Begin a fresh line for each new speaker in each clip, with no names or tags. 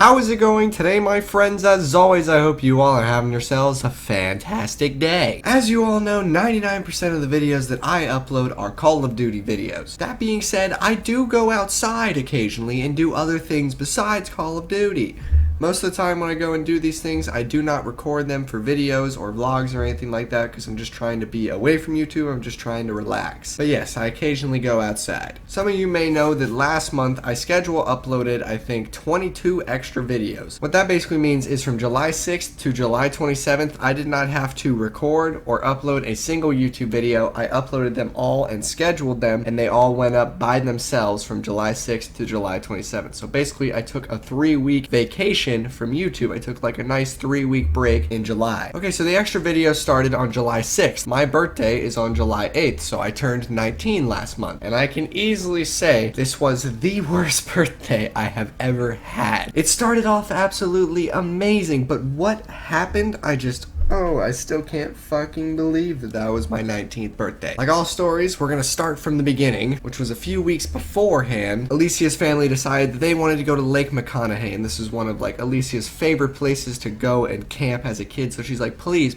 How is it going today, my friends? As always, I hope you all are having yourselves a fantastic day. As you all know, 99% of the videos that I upload are Call of Duty videos. That being said, I do go outside occasionally and do other things besides Call of Duty. Most of the time when I go and do these things, I do not record them for videos or vlogs or anything like that because I'm just trying to be away from YouTube. I'm just trying to relax. But yes, I occasionally go outside. Some of you may know that last month I schedule uploaded, I think, 22 extra videos. What that basically means is from July 6th to July 27th, I did not have to record or upload a single YouTube video. I uploaded them all and scheduled them, and they all went up by themselves from July 6th to July 27th. So basically, I took a 3-week vacation from YouTube. I took like a nice 3-week break in July. Okay, so the extra video started on July 6th. My birthday is on July 8th, so I turned 19 last month. And I can easily say this was the worst birthday I have ever had. It started off absolutely amazing, but what happened? I still can't fucking believe that was my 19th birthday. Like all stories, we're gonna start from the beginning, which was a few weeks beforehand. Alicia's family decided that they wanted to go to Lake McConaughey, and this is one of like Alicia's favorite places to go and camp as a kid. So she's like, please,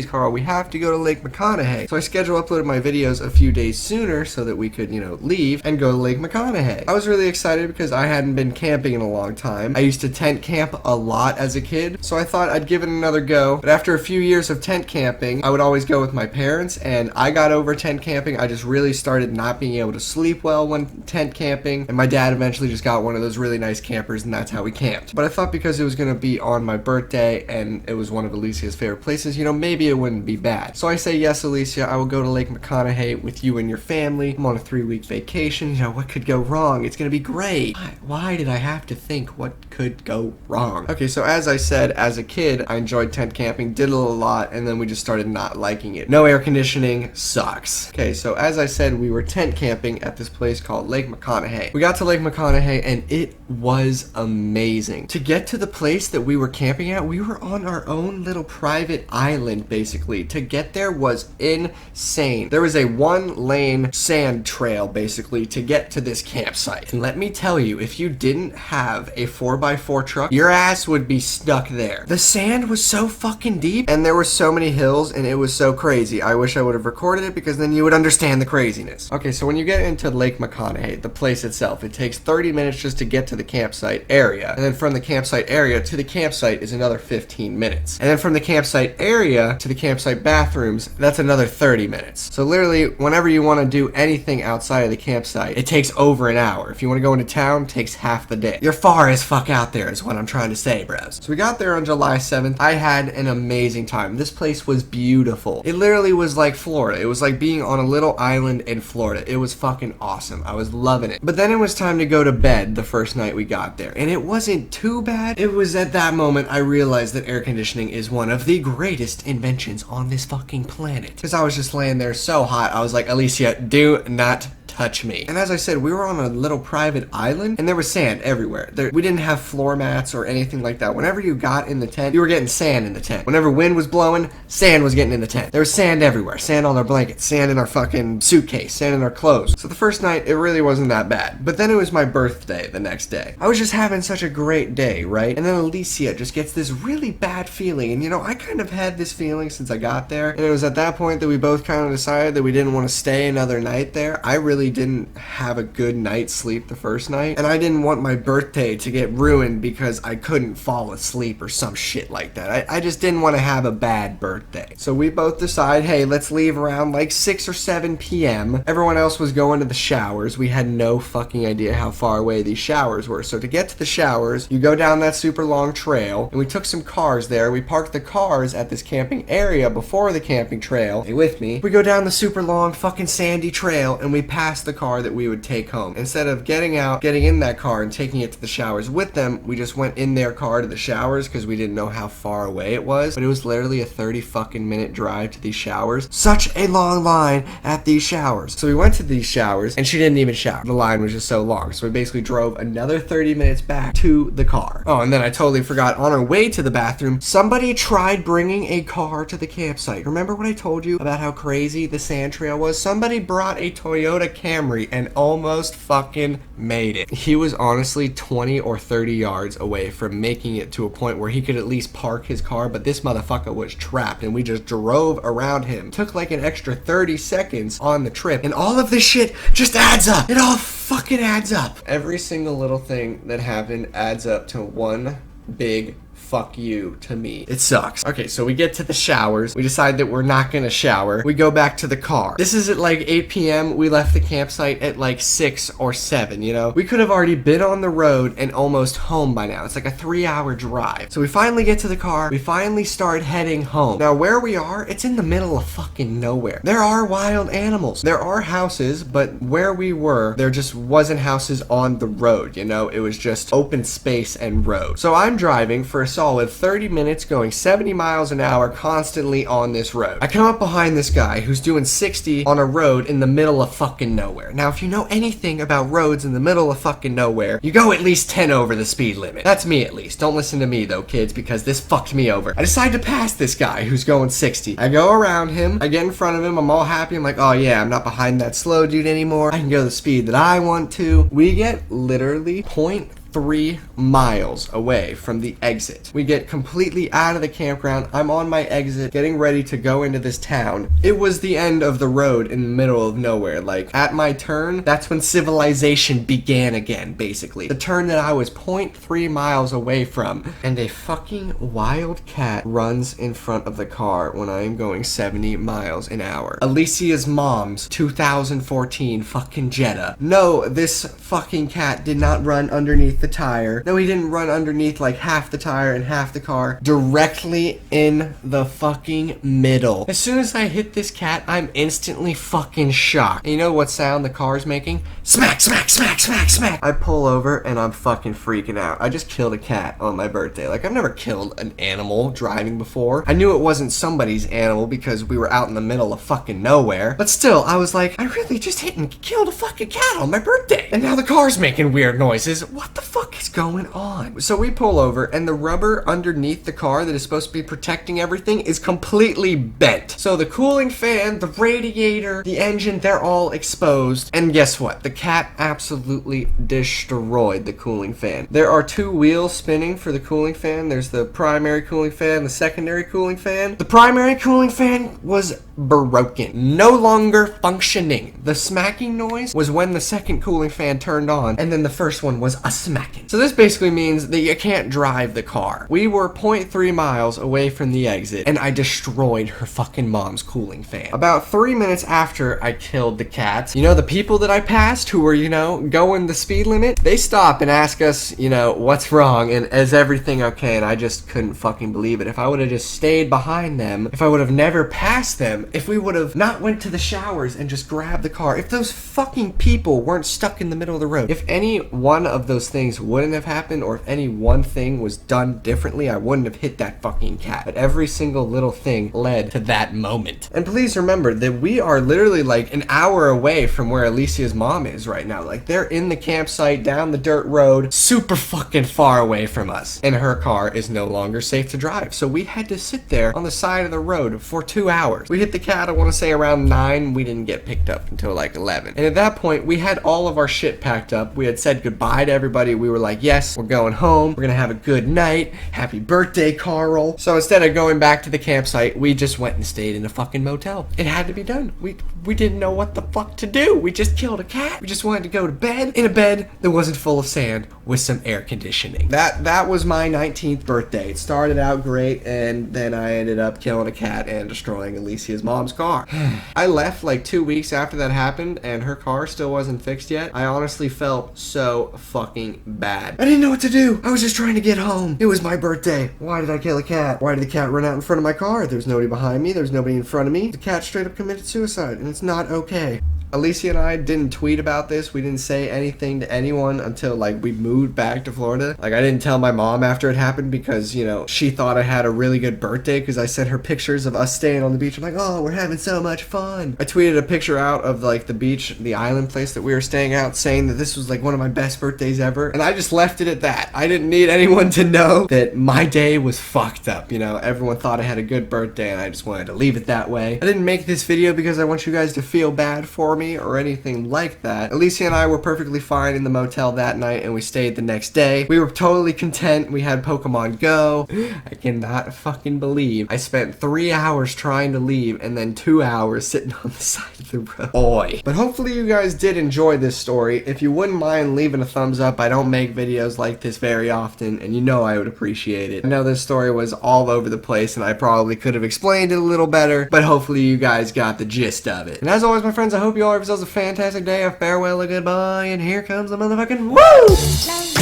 Carl, we have to go to Lake McConaughey. So I uploaded my videos a few days sooner so that we could, leave and go to Lake McConaughey. I was really excited because I hadn't been camping in a long time. I used to tent camp a lot as a kid, so I thought I'd give it another go. But after a few years of tent camping, I would always go with my parents, and I got over tent camping. I just really started not being able to sleep well when tent camping, and my dad eventually just got one of those really nice campers, and that's how we camped. But I thought because it was going to be on my birthday and it was one of Alicia's favorite places, maybe it wouldn't be bad. So I say, yes, Alicia, I will go to Lake McConaughey with you and your family. I'm on a 3-week vacation. What could go wrong? It's going to be great. Why did I have to think what could go wrong? Okay, so as I said, as a kid, I enjoyed tent camping, did it a lot, and then we just started not liking it. No air conditioning, sucks. Okay, so as I said, we were tent camping at this place called Lake McConaughey. We got to Lake McConaughey, and it was amazing. To get to the place that we were camping at, we were on our own little private island, basically. To get there was insane. There was a 1-lane sand trail, basically, to get to this campsite. And let me tell you, if you didn't have a 4x4 truck, your ass would be stuck there. The sand was so fucking deep, and there were so many hills, and it was so crazy. I wish I would have recorded it because then you would understand the craziness. Okay, so when you get into Lake McConaughey, the place itself, it takes 30 minutes just to get to the campsite area. And then from the campsite area to the campsite is another 15 minutes. And then from the campsite area to the campsite bathrooms, that's another 30 minutes. So literally, whenever you want to do anything outside of the campsite, it takes over an hour. If you want to go into town, it takes half the day. You're far as fuck out there is what I'm trying to say, bros. So we got there on July 7th. I had an amazing time. This place was beautiful. It literally was like Florida. It was like being on a little island in Florida. It was fucking awesome. I was loving it. But then it was time to go to bed the first night we got there, and it wasn't too bad. It was at that moment I realized that air conditioning is one of the greatest inventions on this fucking planet. Because I was just laying there so hot, I was like, Alicia, do not touch me. And as I said, we were on a little private island, and there was sand everywhere. We didn't have floor mats or anything like that. Whenever you got in the tent, you were getting sand in the tent. Whenever wind was blowing, sand was getting in the tent. There was sand everywhere. Sand on our blankets, sand in our fucking suitcase, sand in our clothes. So the first night, it really wasn't that bad. But then it was my birthday the next day. I was just having such a great day, right? And then Alicia just gets this really bad feeling. And I kind of had this feeling since I got there. And it was at that point that we both kind of decided that we didn't want to stay another night there. I really didn't have a good night's sleep the first night, and I didn't want my birthday to get ruined because I couldn't fall asleep or some shit like that. I just didn't want to have a bad birthday. So we both decide, hey, let's leave around like 6 or 7 p.m. Everyone else was going to the showers. We had no fucking idea how far away these showers were. So to get to the showers, you go down that super long trail, and we took some cars there. We parked the cars at this camping area before the camping trail. Hey, with me. We go down the super long fucking sandy trail, and we pass the car that we would take home. Instead of getting in that car and taking it to the showers with them, we just went in their car to the showers because we didn't know how far away it was. But it was literally a 30 fucking minute drive to these showers. Such a long line at these showers. So we went to these showers, and she didn't even shower. The line was just so long. So we basically drove another 30 minutes back to the car. Oh, and then I totally forgot, on our way to the bathroom, somebody tried bringing a car to the campsite. Remember what I told you about how crazy the sand trail was? Somebody brought a Toyota Camry and almost fucking made it. He was honestly 20 or 30 yards away from making it to a point where he could at least park his car, but this motherfucker was trapped and we just drove around him. Took like an extra 30 seconds on the trip, and all of this shit just adds up. It all fucking adds up. Every single little thing that happened adds up to one big fuck you to me. It sucks. Okay, so we get to the showers. We decide that we're not gonna shower. We go back to the car. This is at like 8 p.m. We left the campsite at like 6 or 7, you know? We could have already been on the road and almost home by now. It's like a 3-hour drive. So we finally get to the car. We finally start heading home. Now, where we are, it's in the middle of fucking nowhere. There are wild animals. There are houses, but where we were, there just wasn't houses on the road, you know? It was just open space and road. So I'm driving for a solid 30 minutes going 70 miles an hour constantly on this road. I come up behind this guy who's doing 60 on a road in the middle of fucking nowhere. Now, if you know anything about roads in the middle of fucking nowhere, you go at least 10 over the speed limit. That's me at least. Don't listen to me though, kids, because this fucked me over. I decide to pass this guy who's going 60. I go around him. I get in front of him. I'm all happy. I'm like, oh yeah, I'm not behind that slow dude anymore. I can go the speed that I want to. We get literally 0.3 miles away from the exit. We get completely out of the campground. I'm on my exit, getting ready to go into this town. It was the end of the road in the middle of nowhere. Like, at my turn, that's when civilization began again, basically. The turn that I was 0.3 miles away from. And a fucking wild cat runs in front of the car when I am going 70 miles an hour. Alicia's mom's 2014 fucking Jetta. No, this fucking cat did not run underneath the tire. No, he didn't run underneath like half the tire and half the car. Directly in the fucking middle. As soon as I hit this cat, I'm instantly fucking shocked. And you know what sound the car's making? Smack, smack, smack, smack, smack. I pull over and I'm fucking freaking out. I just killed a cat on my birthday. Like, I've never killed an animal driving before. I knew it wasn't somebody's animal because we were out in the middle of fucking nowhere. But still, I was like, I really just hit and killed a fucking cat on my birthday. And now the car's making weird noises. What the fuck is going on? So we pull over and the rubber underneath the car that is supposed to be protecting everything is completely bent. So the cooling fan, the radiator, the engine, they're all exposed. And guess what? The cat absolutely destroyed the cooling fan. There are 2 wheels spinning for the cooling fan. There's the primary cooling fan, the secondary cooling fan. The primary cooling fan was broken. No longer functioning. The smacking noise was when the second cooling fan turned on, and then the first one was a smacking. So this basically means that you can't drive the car. We were 0.3 miles away from the exit, and I destroyed her fucking mom's cooling fan. About 3 minutes after I killed the cat, you know, the people that I passed who were, you know, going the speed limit, they stop and ask us, you know, what's wrong and is everything okay? And I just couldn't fucking believe it. If I would have just stayed behind them, if I would have never passed them, if we would have not went to the showers and just grabbed the car, if those fucking people weren't stuck in the middle of the road, if any one of those things wouldn't have happened, or if any one thing was done differently, I wouldn't have hit that fucking cat. But every single little thing led to that moment. And please remember that we are literally like an hour away from where Alicia's mom is right now. Like, they're in the campsite down the dirt road, super fucking far away from us. And her car is no longer safe to drive. So we had to sit there on the side of the road for 2 hours. We hit the cat, I want to say around 9. We didn't get picked up until like 11. And at that point, we had all of our shit packed up. We had said goodbye to everybody. We were like, yes, we're going home. We're gonna have a good night. Happy birthday, Carl. So instead of going back to the campsite, we just went and stayed in a fucking motel. It had to be done. We didn't know what the fuck to do. We just killed a cat. We just wanted to go to bed in a bed that wasn't full of sand with some air conditioning. That was my 19th birthday. It started out great, and then I ended up killing a cat and destroying Alicia's mom's car. I left like 2 weeks after that happened, and her car still wasn't fixed yet. I honestly felt so fucking bad. I didn't know what to do. I was just trying to get home. It was my birthday. Why did I kill a cat? Why did the cat run out in front of my car? There was nobody behind me. There was nobody in front of me. The cat straight up committed suicide, and it's not okay. Alicia and I didn't tweet about this. We didn't say anything to anyone until like we moved back to Florida. Like, I didn't tell my mom after it happened because, you know, she thought I had a really good birthday because I sent her pictures of us staying on the beach. I'm like, oh, we're having so much fun. I tweeted a picture out of like the beach, the island place that we were staying out, saying that this was like one of my best birthdays ever. And I just left it at that. I didn't need anyone to know that my day was fucked up. You know, everyone thought I had a good birthday and I just wanted to leave it that way. I didn't make this video because I want you guys to feel bad for me. me or anything like that. Alicia and I were perfectly fine in the motel that night, and we stayed the next day. We were totally content. We had Pokemon Go. I cannot fucking believe I spent 3 hours trying to leave and then 2 hours sitting on the side of the road. Boy. But hopefully you guys did enjoy this story. If you wouldn't mind leaving a thumbs up, I don't make videos like this very often, and you know I would appreciate it. I know this story was all over the place, and I probably could have explained it a little better, but hopefully you guys got the gist of it. And as always, my friends, I hope you all have yourselves a fantastic day, a farewell, a goodbye, and here comes the motherfucking woo!